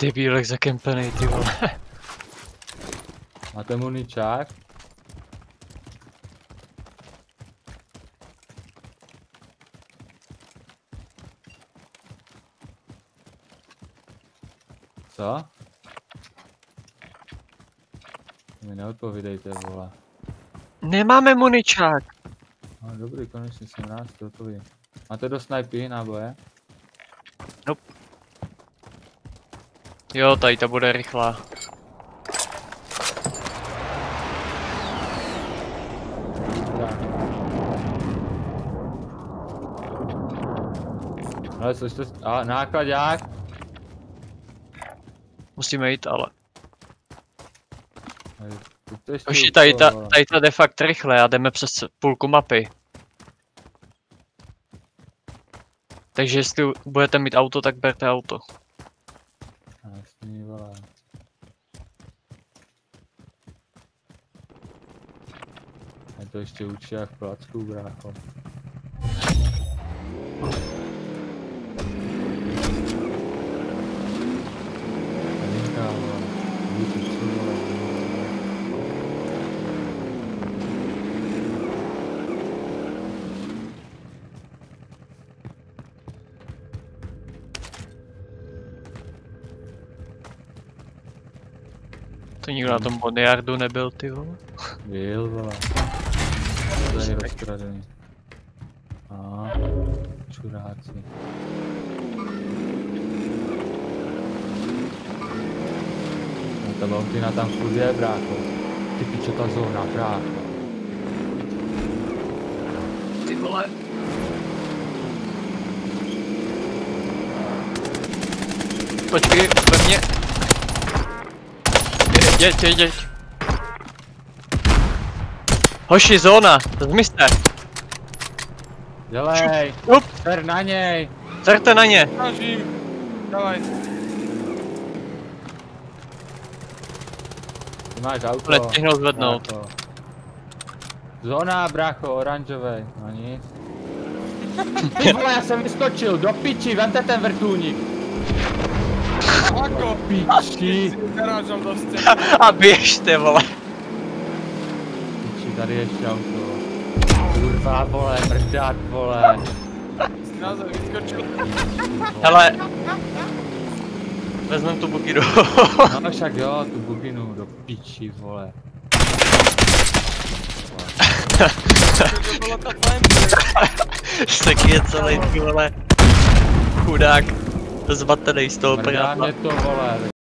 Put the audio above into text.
Ty bílek zakempenej, ty vole. Máte muničák? Co? Mi neodpovídejte, vole. Nemáme muničák. No dobrý, konečně jsem rád, to odpoví. Máte do snajpy náboje? Nope. Jo, tady ta bude rychlá. Ale což to... A nákladák? Musíme jít, ale. Hoši, Hoši, tady ta jde fakt rychle a jdeme přes půlku mapy. Takže jestli budete mít auto, tak berte auto. Jasný, vole. Je to ještě učí jak v placku, brácho. Linka, vole. Víte, co, vole. To nikdo na tom Boneyardu nebyl, ty vole. Byl, vole. To je rozkradený. A čuráci. No ta Valentina tam furt je, brácho. Ty pičo, ta zóna, brácho. Ty vole. Počkej, ve mně. Jeď. Hoši, zóna, zmizte. Dělej, Up. ser na něj. Certe na ně. Snažím. Dávaj. Ty máš auto. Nestihnou zvednout. Brácho. Zóna, brácho, oranžovej. No nic. Ty vole, já jsem vyskočil, do piči, vemte ten vrtulník. Ako? Piči. Narážam do stěny. A běžte, vole. Piči, tady ještě auto. Kurva, vole, mrdát, vole. Jsi naozaj vyskočil. Hele. Vezmem tu buginu. No však jo, tu buginu, do piči, vole. To bylo tak fajn. Taky je celý, ty vole. Chudák. Zmatenej z toho Mrdá práva. mě to, vole.